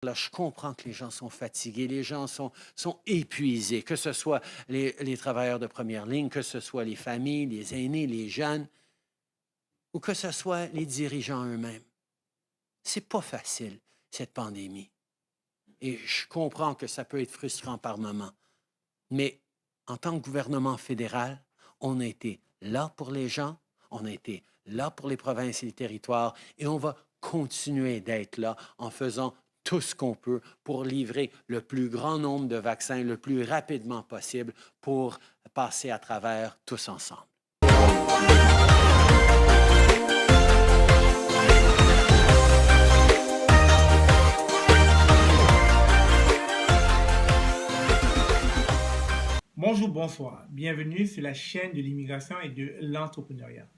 Là, je comprends que les gens sont fatigués, les gens sont épuisés, que ce soit les travailleurs de première ligne, que ce soit les familles, les aînés, les jeunes, ou que ce soit les dirigeants eux-mêmes. C'est pas facile, cette pandémie. Et je comprends que ça peut être frustrant par moments. Mais en tant que gouvernement fédéral, on a été là pour les gens, on a été là pour les provinces et les territoires, et on va continuer d'être là en faisant tout ce qu'on peut pour livrer le plus grand nombre de vaccins le plus rapidement possible pour passer à travers tous ensemble. Bonjour, bonsoir. Bienvenue sur la chaîne de l'immigration et de l'entrepreneuriat.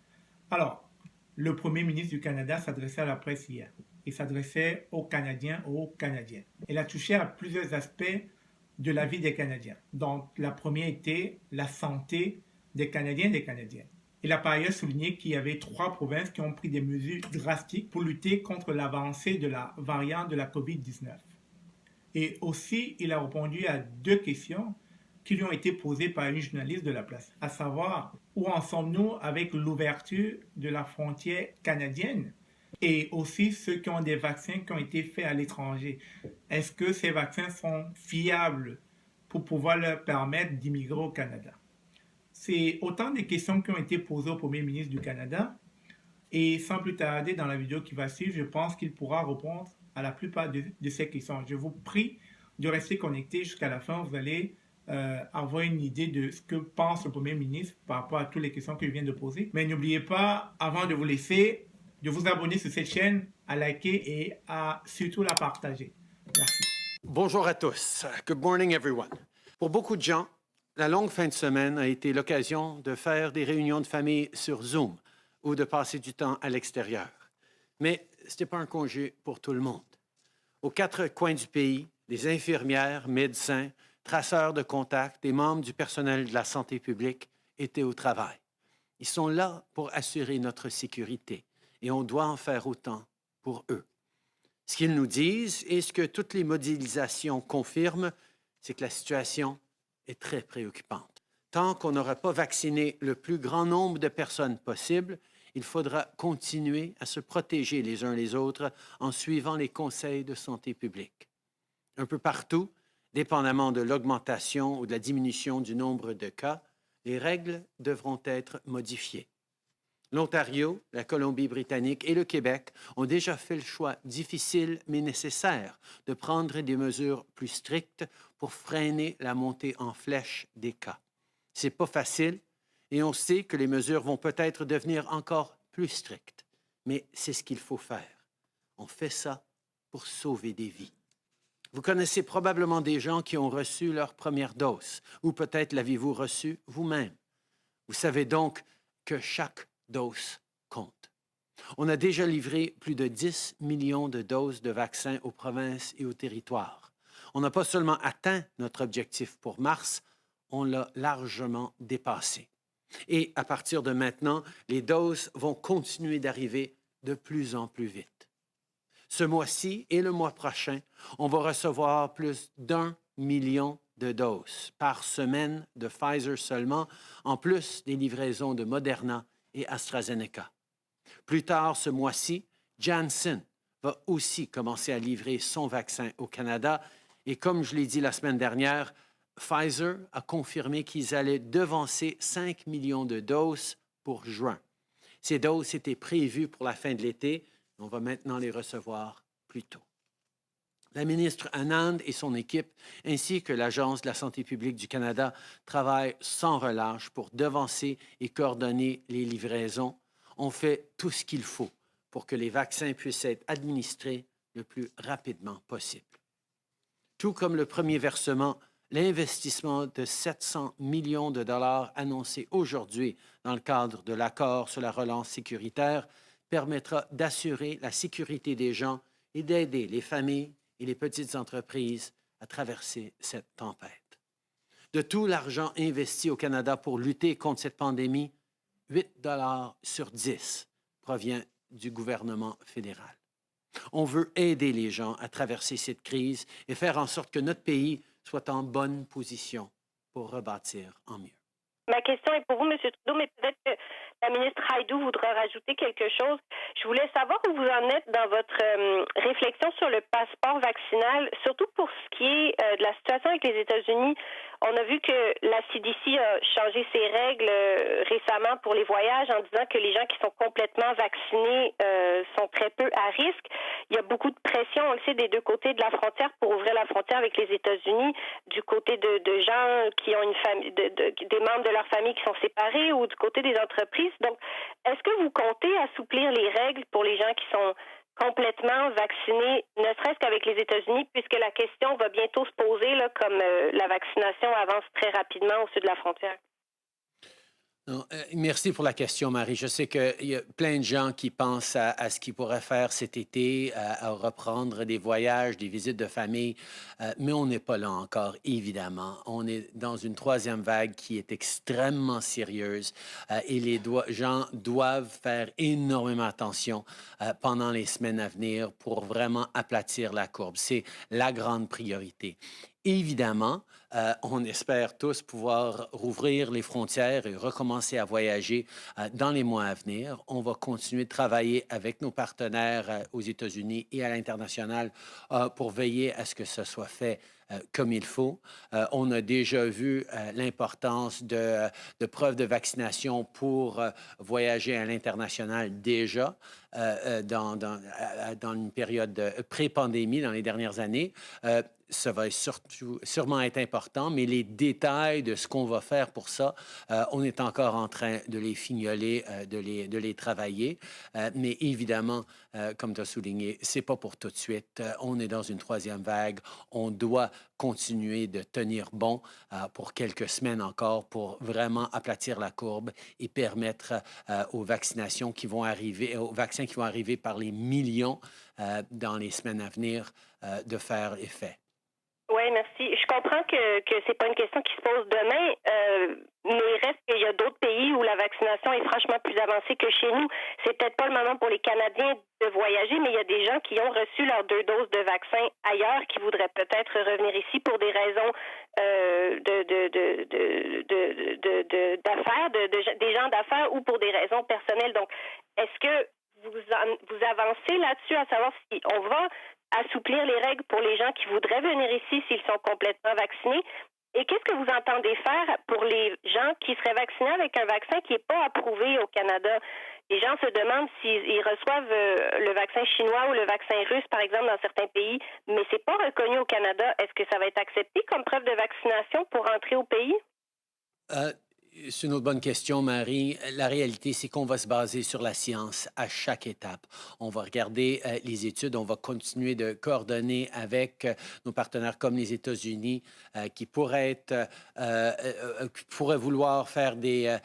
Alors, le Premier ministre du Canada s'adressait à la presse hier. Il s'adressait aux Canadiens, aux Canadiennes. Il a touché à plusieurs aspects de la vie des Canadiens. Donc, la première était la santé des Canadiens et des Canadiennes. Il a par ailleurs souligné qu'il y avait 3 provinces qui ont pris des mesures drastiques pour lutter contre l'avancée de la variante de la COVID-19. Et aussi, il a répondu à 2 questions qui lui ont été posées par une journaliste de la place, à savoir où en sommes-nous avec l'ouverture de la frontière canadienne et aussi ceux qui ont des vaccins qui ont été faits à l'étranger. Est-ce que ces vaccins sont fiables pour pouvoir leur permettre d'immigrer au Canada? C'est autant de questions qui ont été posées au Premier ministre du Canada et sans plus tarder dans la vidéo qui va suivre, je pense qu'il pourra répondre à la plupart de ces questions. Je vous prie de rester connecté jusqu'à la fin. Vous allez avoir une idée de ce que pense le Premier ministre par rapport à toutes les questions que je viens de poser. Mais n'oubliez pas, avant de vous laisser, de vous abonner sur cette chaîne, à liker et à surtout la partager. Merci. Bonjour à tous. Good morning, everyone. Pour beaucoup de gens, la longue fin de semaine a été l'occasion de faire des réunions de famille sur Zoom ou de passer du temps à l'extérieur. Mais ce n'était pas un congé pour tout le monde. Aux 4 coins du pays, des infirmières, médecins, traceurs de contacts et membres du personnel de la santé publique étaient au travail. Ils sont là pour assurer notre sécurité et on doit en faire autant pour eux. Ce qu'ils nous disent et ce que toutes les modélisations confirment, c'est que la situation est très préoccupante. Tant qu'on n'aura pas vacciné le plus grand nombre de personnes possible, il faudra continuer à se protéger les uns les autres en suivant les conseils de santé publique. Un peu partout, dépendamment de l'augmentation ou de la diminution du nombre de cas, les règles devront être modifiées. L'Ontario, la Colombie-Britannique et le Québec ont déjà fait le choix difficile mais nécessaire de prendre des mesures plus strictes pour freiner la montée en flèche des cas. C'est pas facile et on sait que les mesures vont peut-être devenir encore plus strictes, mais c'est ce qu'il faut faire. On fait ça pour sauver des vies. Vous connaissez probablement des gens qui ont reçu leur première dose, ou peut-être l'avez-vous reçue vous-même. Vous savez donc que chaque dose compte. On a déjà livré plus de 10 millions de doses de vaccins aux provinces et aux territoires. On n'a pas seulement atteint notre objectif pour mars, on l'a largement dépassé. Et à partir de maintenant, les doses vont continuer d'arriver de plus en plus vite. Ce mois-ci et le mois prochain, on va recevoir plus d'1 million de doses par semaine de Pfizer seulement, en plus des livraisons de Moderna et AstraZeneca. Plus tard ce mois-ci, Janssen va aussi commencer à livrer son vaccin au Canada et comme je l'ai dit la semaine dernière, Pfizer a confirmé qu'ils allaient devancer 5 millions de doses pour juin. Ces doses étaient prévues pour la fin de l'été. On va maintenant les recevoir plus tôt. La ministre Anand et son équipe, ainsi que l'Agence de la santé publique du Canada, travaillent sans relâche pour devancer et coordonner les livraisons. On fait tout ce qu'il faut pour que les vaccins puissent être administrés le plus rapidement possible. Tout comme le premier versement, l'investissement de 700 millions de dollars annoncé aujourd'hui dans le cadre de l'accord sur la relance sécuritaire permettra d'assurer la sécurité des gens et d'aider les familles et les petites entreprises à traverser cette tempête. De tout l'argent investi au Canada pour lutter contre cette pandémie, 8 $ sur 10 provient du gouvernement fédéral. On veut aider les gens à traverser cette crise et faire en sorte que notre pays soit en bonne position pour rebâtir en mieux. Ma question est pour vous, M. Trudeau, mais peut-être que la ministre Haïdou voudra rajouter quelque chose. Je voulais savoir où vous en êtes dans votre réflexion sur le passeport vaccinal, surtout pour ce qui est de la situation avec les États-Unis. On a vu que la CDC a changé ses règles récemment pour les voyages en disant que les gens qui sont complètement vaccinés sont très peu à risque. Il y a beaucoup de pression, on le sait, des deux côtés de la frontière pour ouvrir la frontière avec les États-Unis, du côté de gens qui ont une famille, des membres de leur famille qui sont séparés ou du côté des entreprises. Donc, est-ce que vous comptez assouplir les règles pour les gens qui sont complètement vaccinés, ne serait-ce qu'avec les États-Unis, puisque la question va bientôt se poser, là, comme la vaccination avance très rapidement au sud de la frontière? Non, merci pour la question, Marie. Je sais qu'il y a plein de gens qui pensent à ce qu'ils pourraient faire cet été, à reprendre des voyages, des visites de famille, mais on n'est pas là encore, évidemment. On est dans une troisième vague qui est extrêmement sérieuse et les gens doivent faire énormément attention pendant les semaines à venir pour vraiment aplatir la courbe. C'est la grande priorité. Évidemment, on espère tous pouvoir rouvrir les frontières et recommencer à voyager dans les mois à venir. On va continuer de travailler avec nos partenaires aux États-Unis et à l'international pour veiller à ce que ce soit fait comme il faut. On a déjà vu l'importance de preuves de vaccination pour voyager à l'international déjà dans une période pré-pandémie dans les dernières années. Ça va sûrement être important, mais les détails de ce qu'on va faire pour ça, on est encore en train de les fignoler, de les travailler. Mais évidemment, comme tu as souligné, c'est pas pour tout de suite. On est dans une troisième vague. On doit continuer de tenir bon pour quelques semaines encore pour vraiment aplatir la courbe et permettre aux vaccins qui vont arriver par les millions dans les semaines à venir de faire effet. Oui, merci. Je comprends que c'est pas une question qui se pose demain, mais il reste qu'il y a d'autres pays où la vaccination est franchement plus avancée que chez nous. C'est peut-être pas le moment pour les Canadiens de voyager, mais il y a des gens qui ont reçu leurs 2 doses de vaccin ailleurs qui voudraient peut-être revenir ici pour des raisons d'affaires, des gens d'affaires ou pour des raisons personnelles. Donc, est-ce que vous avancez là-dessus à savoir si on va assouplir les règles pour les gens qui voudraient venir ici s'ils sont complètement vaccinés? Et qu'est-ce que vous entendez faire pour les gens qui seraient vaccinés avec un vaccin qui n'est pas approuvé au Canada? Les gens se demandent s'ils reçoivent le vaccin chinois ou le vaccin russe, par exemple, dans certains pays, mais c'est pas reconnu au Canada. Est-ce que ça va être accepté comme preuve de vaccination pour entrer au pays? C'est une autre bonne question, Marie. La réalité, c'est qu'on va se baser sur la science à chaque étape. On va regarder les études, on va continuer de coordonner avec nos partenaires comme les États-Unis qui pourraient vouloir faire des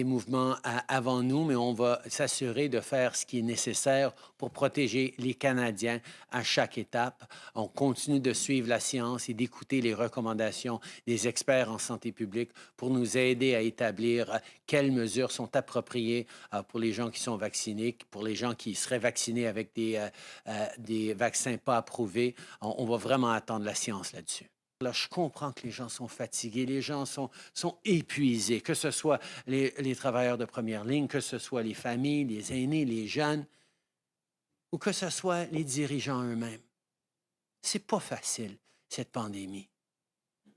mouvements avant nous, mais on va s'assurer de faire ce qui est nécessaire pour protéger les Canadiens à chaque étape. On continue de suivre la science et d'écouter les recommandations des experts en santé publique pour nous aider à établir quelles mesures sont appropriées pour les gens qui sont vaccinés, pour les gens qui seraient vaccinés avec des vaccins pas approuvés. On va vraiment attendre la science là-dessus. Là, je comprends que les gens sont fatigués, les gens sont épuisés, que ce soit les travailleurs de première ligne, que ce soit les familles, les aînés, les jeunes, ou que ce soit les dirigeants eux-mêmes. C'est pas facile, cette pandémie.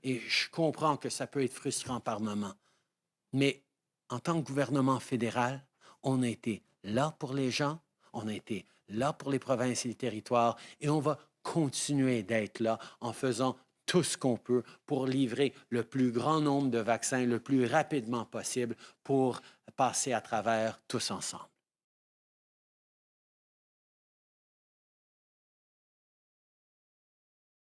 Et je comprends que ça peut être frustrant par moments. Mais en tant que gouvernement fédéral, on a été là pour les gens, on a été là pour les provinces et les territoires, et on va continuer d'être là en faisant tout ce qu'on peut pour livrer le plus grand nombre de vaccins le plus rapidement possible pour passer à travers tous ensemble.